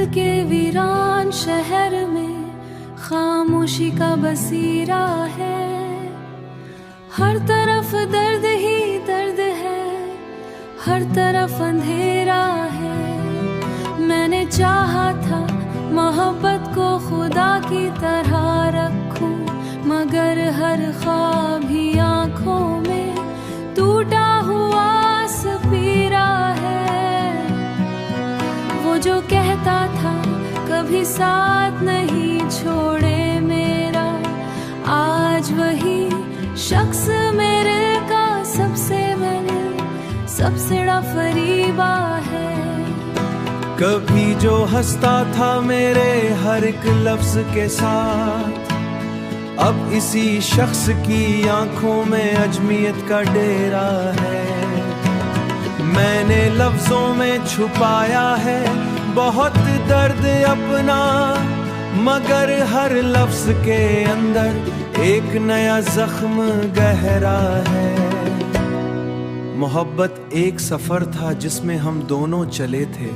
दिल के वीरान शहर में खामोशी का बसीरा है। हर तरफ दर्द ही दर्द है, हर तरफ अंधेरा है। मैंने चाहा था मोहब्बत को खुदा की तरह रखूं, मगर हर ख्वाब ही आंखों में टूटा हुआ सपीरा है। वो जो कहता था कभी साथ नहीं छोड़े मेरा, आज वही शख्स मेरे का सबसे फरीबा है। कभी जो हंसता था मेरे हर एक लफ्ज के साथ, अब इसी शख्स की आंखों में अजमियत का डेरा है। मैंने लफ्जों में छुपाया है बहुत दर्द अपना, मगर हर लफ्ज के अंदर एक नया जख्म गहरा है। मोहब्बत एक सफर था जिसमें हम दोनों चले थे,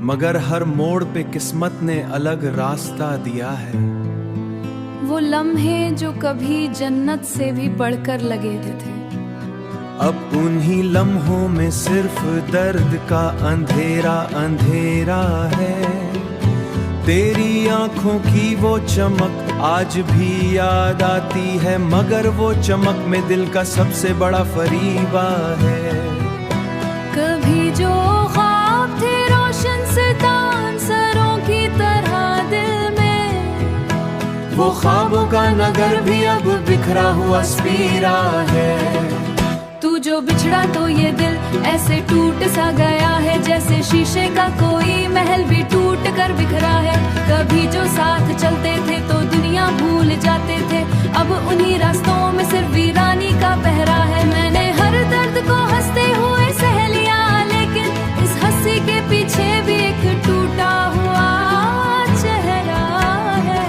मगर हर मोड़ पे किस्मत ने अलग रास्ता दिया है। वो लम्हे जो कभी जन्नत से भी बढ़कर लगे थे, अब उन्हीं लम्हों में सिर्फ दर्द का अंधेरा अंधेरा है। तेरी आंखों की वो चमक आज भी याद आती है, मगर वो चमक में दिल का सबसे बड़ा फरीबा है। कभी जो ख्वाब थे रोशन सितारों की तरह दिल में, वो ख्वाबों का नगर भी अब बिखरा हुआ स्पीरा है। तू जो बिछड़ा तो ये दिल ऐसे टूट सा गया है, जैसे शीशे का कोई महल भी टूट कर बिखरा है। कभी जो साथ चलते थे तो दुनिया भूल जाते थे, अब उन्हीं रास्तों में सिर्फ वीरानी का पहरा है। मैंने हर दर्द को हंसते हुए सह लिया, लेकिन इस हंसी के पीछे भी एक टूटा हुआ चेहरा है।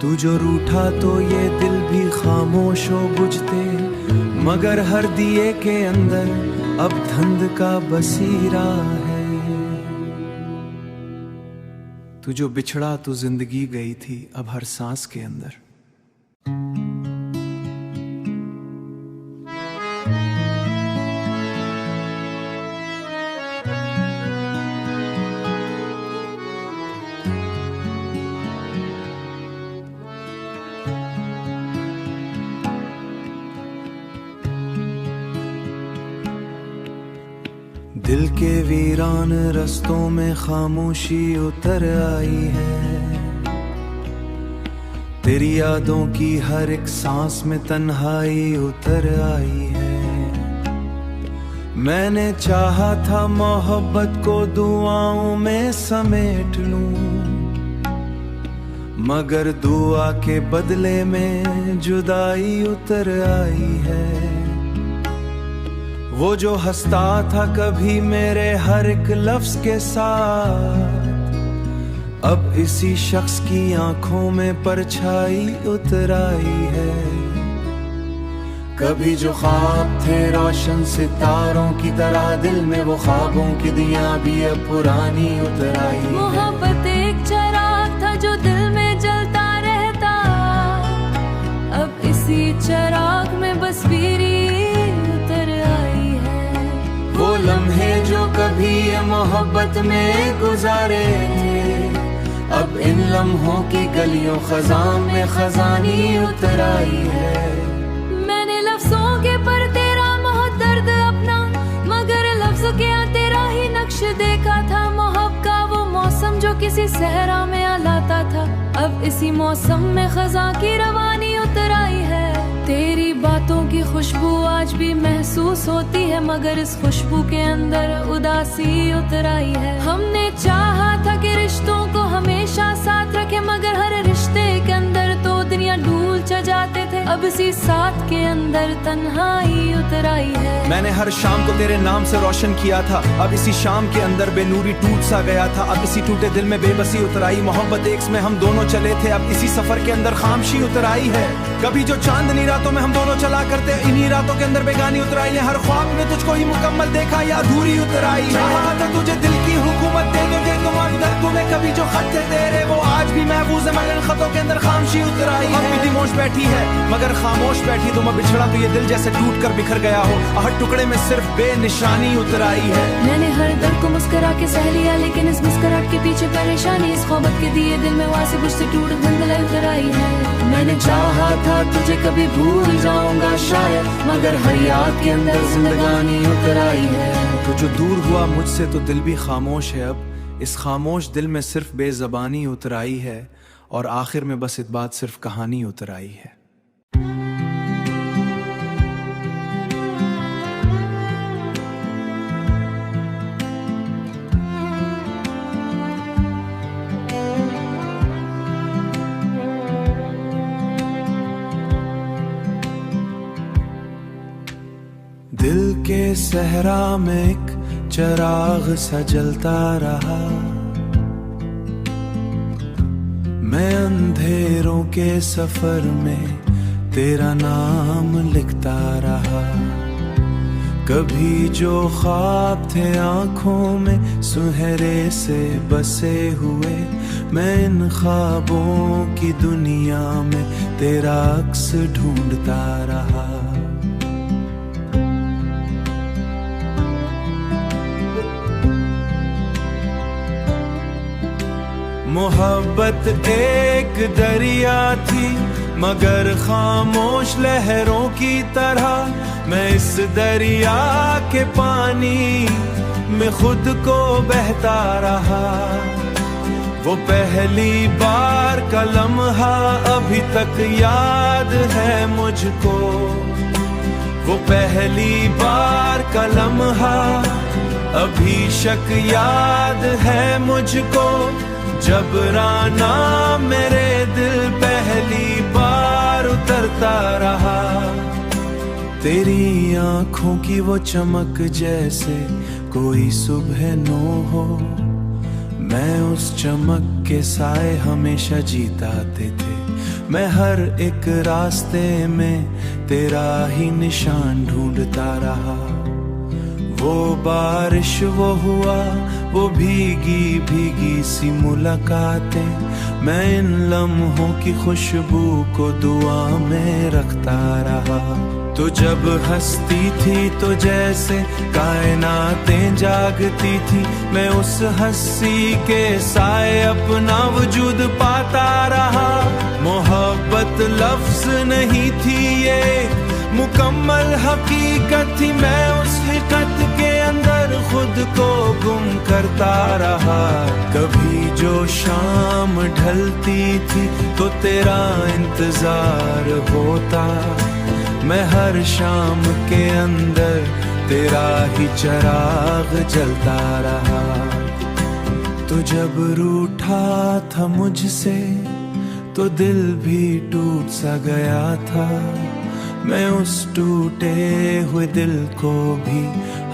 तू जो रूठा तो ये दिल भी खामोश हो बुझते, मगर हर दिए के अंदर अब धंध का बसीरा है। तू जो बिछड़ा तो जिंदगी गई थी अब हर सांस के अंदर। दिल के वीरान रस्तों में खामोशी उतर आई है। तेरी यादों की हर एक सांस में तन्हाई उतर आई है। मैंने चाहा था मोहब्बत को दुआओं में समेट लूं, मगर दुआ के बदले में जुदाई उतर आई है। वो जो हंसता था कभी मेरे हर एक लफ्ज के साथ, अब इसी शख्स की आंखों में परछाई उतर आई है। कभी जो ख्वाब थे रोशन सितारों की तरह दिल में, वो ख्वाबों की दिया भी अब पुरानी उतर आई है। मोहब्बत एक चिराग था जो दिल में जलता रहता, अब इसी चिराग में बस बीरी वो लम्हे जो कभी ये मोहब्बत में गुजारे थे, अब इन लम्हों की गलियों खजान में खजानी उतर आई है। मैंने लफ्जों के पर तेरा बहुत दर्द अपना, मगर लफ्जों के यहाँ तेरा ही नक्श देखा था। मोहब्बत का वो मौसम जो किसी सहरा में आलाता था, अब इसी मौसम में खजा की रवानी उतर आई है। तेरी बातों की खुशबू आज भी महसूस होती है, मगर इस खुशबू के अंदर उदासी उतर आई है। हमने चाहा था कि रिश्तों को हमेशा साथ रखे, मगर हर रिश्ते के अंदर तो दुनिया डूल जाते थे, अब इसी साथ के अंदर अंदर तन्हाई उतर आई है। मैंने हर शाम को तेरे नाम से रोशन किया था, अब इसी शाम के अंदर बेनूरी टूट सा गया था। अब इसी टूटे दिल में बेबसी उतर आई, मोहब्बत एक में हम दोनों चले थे, अब इसी सफर के अंदर खामशी उतर आई है। कभी जो चांदनी रातों में हम दोनों चला करते, इन्हीं रातों के अंदर बेगानी उतर आई है। हर ख्वाब में तुझको ही मुकम्मल देखा या अधूरी उतर आई है। चाहा था तुझे दिल की हुकूमत दे दो, दे तुम अंदर तूने कभी जो खत थे तेरे वो आज भी महफूज है, मगर इन खतों के अंदर खामशी उतर आई है। अब खामोश बैठी है मगर खामोश बैठी, तुम बिछड़ा तो ये दिल जैसे टूट कर बिखर गया हो, हर टुकड़े में सिर्फ बेनिशानी उतर आई है। मैंने हर दर्द को मुस्कुरा के सह लिया, लेकिन इस मुस्कुराहट के पीछे परेशानी, इस ख्वाबत के दिए दिल में वासे बुझ से टूट धुंधलाई उतर आई है। मैंने चाहा था तुझे कभी भूल जाऊंगा शायद, मगर हर याद के अंदर जिंदगानी उतर आई है। तो जो दूर हुआ मुझसे तो दिल भी खामोश है, अब इस खामोश दिल में सिर्फ बेज़बानी उतर आई है, और आखिर में बस इस बात सिर्फ कहानी उतर आई है। दिल के सहरा में एक चिराग सा जलता रहा, मैं अंधेरों के सफर में तेरा नाम लिखता रहा। कभी जो ख्वाब थे आंखों में सुनहरे से बसे हुए, मैं इन ख्वाबों की दुनिया में तेरा अक्स ढूंढता रहा। मोहब्बत एक दरिया थी मगर खामोश लहरों की तरह, मैं इस दरिया के पानी में खुद को बहता रहा। वो पहली बार का लम्हा अभी तक याद है मुझको, वो पहली बार का लम्हा अभी शक याद है मुझको, जब राना मेरे दिल पहली बार उतरता रहा। तेरी आंखों की वो चमक जैसे कोई सुबह नो हो, मैं उस चमक के साए हमेशा जीताते थे। मैं हर एक रास्ते में तेरा ही निशान ढूंढता रहा। वो बारिश वो हुआ वो भीगी भीगी सी मुलाकातें, मैं इन लम्हों की खुशबू को दुआ में रखता रहा। तो जब हंसती थी तो जैसे कायनातें जागती थी, मैं उस हंसी के साए अपना वजूद पाता रहा। मोहब्बत लफ्ज नहीं थी ये मुकम्मल हकीकत थी, मैं उस हकीकत के अंदर खुद को गुम करता रहा। कभी जो शाम ढलती थी तो तेरा इंतजार होता, मैं हर शाम के अंदर तेरा ही चिराग जलता रहा। तो जब रूठा था मुझसे तो दिल भी टूट सा गया था, मैं उस टूटे हुए दिल को भी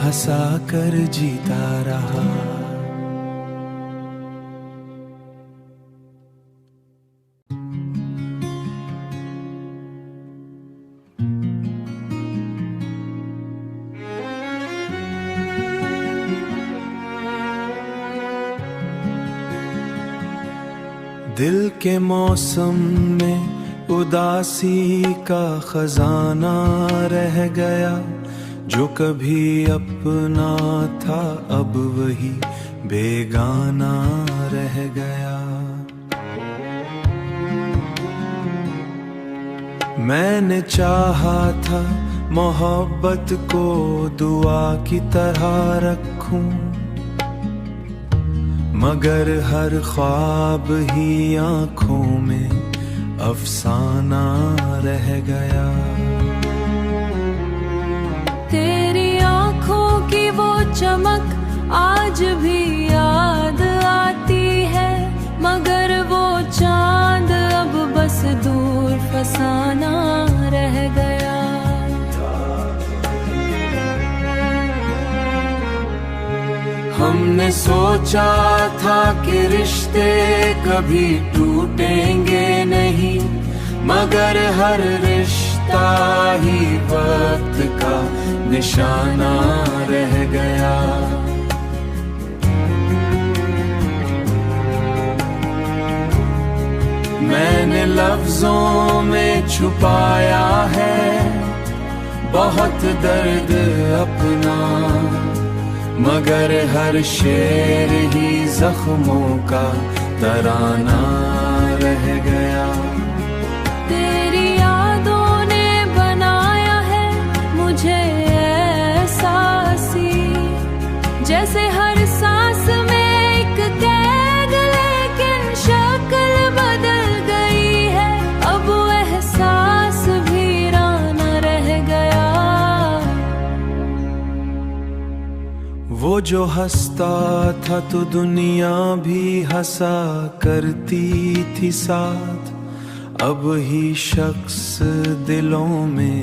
हंसा कर जीता रहा। दिल के मौसम में उदासी का खजाना रह गया, जो कभी अपना था अब वही बेगाना रह गया। मैंने चाहा था मोहब्बत को दुआ की तरह रखूं, मगर हर ख्वाब ही आंखों में अफसाना रह गया। तेरी आंखों की वो चमक आज भी याद आती है, मगर वो चांद अब बस दूर फसाना रह गया। हमने सोचा था कि रिश्ते कभी टूटेंगे नहीं, मगर हर रिश्ता ही वक्त का निशाना रह गया। मैंने लफ्जों में छुपाया है बहुत दर्द अपना, मगर हर शेर ही जख्मों का तराना रह गया। तेरी यादों ने बनाया है मुझे एहसासी, जैसे हर सांस में एक कैद, लेकिन शक्ल बदल गई है, अब वो एहसास वीराना रह गया। वो जो हंसता था तो दुनिया भी हंसा करती थी साथ, अब ही शख्स दिलों में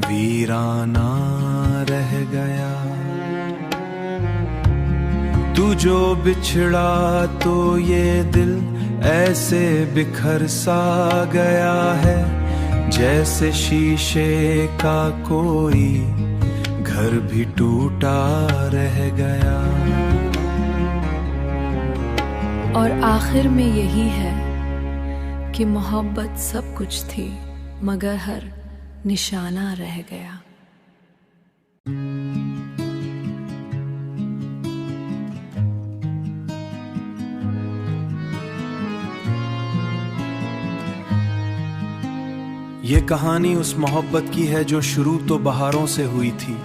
वीराना रह गया। तू जो बिछड़ा तो ये दिल ऐसे बिखर सा गया है, जैसे शीशे का कोई घर भी टूटा रह गया। और आखिर में यही है कि मोहब्बत सब कुछ थी, मगर हर निशाना रह गया। ये कहानी उस मोहब्बत की है जो शुरू तो बहारों से हुई थी,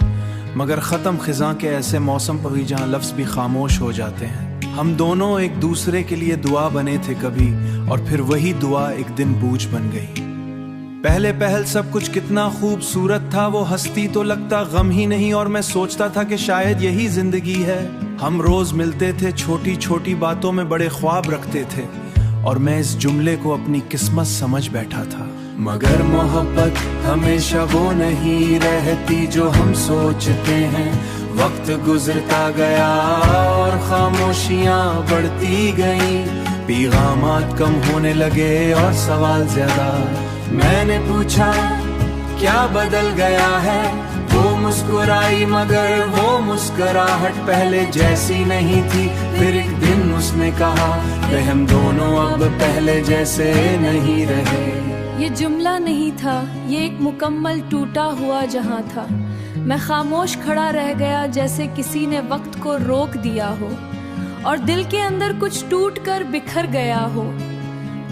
मगर ख़त्म ख़िज़ां के ऐसे मौसम पर हुई जहाँ लफ्ज़ भी खामोश हो जाते हैं। हम दोनों एक दूसरे के लिए दुआ बने थे कभी, और फिर वही दुआ एक दिन बूझ बन गई। पहले पहल सब कुछ कितना खूबसूरत था, वो हंसती तो लगता गम ही नहीं, और मैं सोचता था कि शायद यही जिंदगी है। हम रोज मिलते थे, छोटी छोटी बातों में बड़े ख्वाब रखते थे, और मैं इस जुमले को अपनी किस्मत समझ बैठा था। मगर मोहब्बत हमेशा वो नहीं रहती जो हम सोचते हैं। वक्त गुजरता गया और खामोशियां बढ़ती गईं, पैगामात कम होने लगे और सवाल ज्यादा। मैंने पूछा क्या बदल गया है, वो मुस्कुराई मगर वो मुस्कुराहट पहले जैसी नहीं थी। फिर एक दिन उसने कहा कि हम दोनों अब पहले जैसे नहीं रहे। ये जुमला नहीं था, ये एक मुकम्मल टूटा हुआ जहां था। मैं खामोश खड़ा रह गया, जैसे किसी ने वक्त को रोक दिया हो और दिल के अंदर कुछ टूट कर बिखर गया हो।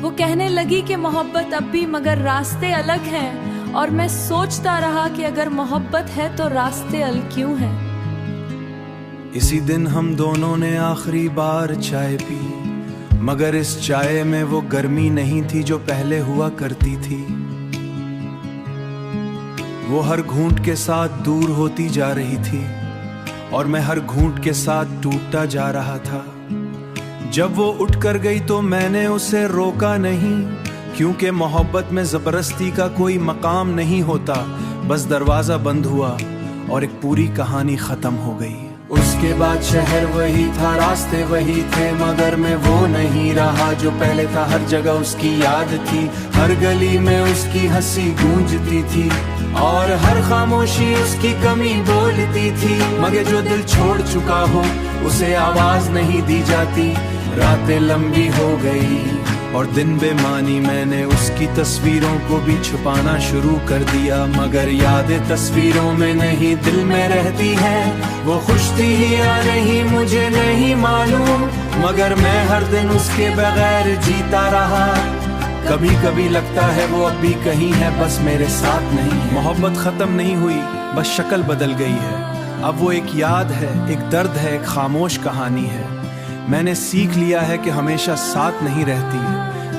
वो कहने लगी कि मोहब्बत अब भी, मगर रास्ते अलग हैं। और मैं सोचता रहा कि अगर मोहब्बत है तो रास्ते अलग क्यों हैं। इसी दिन हम दोनों ने आखिरी बार चाय पी, मगर इस चाय में वो गर्मी नहीं थी जो पहले हुआ करती थी। वो हर घूंट के साथ दूर होती जा रही थी और मैं हर घूंट के साथ टूटता जा रहा था। जब वो उठ कर गई तो मैंने उसे रोका नहीं, क्योंकि मोहब्बत में जबरदस्ती का कोई मकाम नहीं होता। बस दरवाजा बंद हुआ और एक पूरी कहानी खत्म हो गई। उसके बाद शहर वही था, रास्ते वही थे, मगर मैं वो नहीं रहा जो पहले था। हर जगह उसकी याद थी, हर गली में उसकी हंसी गूंजती थी और हर खामोशी उसकी कमी बोलती थी। मगर जो दिल छोड़ चुका हो उसे आवाज नहीं दी जाती। रातें लंबी हो गई और दिन बेमानी, मैंने उसकी तस्वीरों को भी छुपाना शुरू कर दिया। मगर यादें तस्वीरों में नहीं दिल में रहती हैं। वो खुश थी या नहीं मुझे नहीं मालूम, मगर मैं हर दिन उसके बगैर जीता रहा। कभी कभी लगता है वो अब भी कहीं है, बस मेरे साथ नहीं है। मोहब्बत खत्म नहीं हुई, बस शक्ल बदल गई है। अब वो एक याद है, एक दर्द है, एक खामोश कहानी है। मैंने सीख लिया है कि हमेशा साथ नहीं रहती,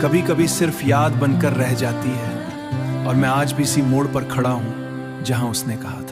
कभी कभी सिर्फ याद बनकर रह जाती है। और मैं आज भी इसी मोड़ पर खड़ा हूँ जहाँ उसने कहा था।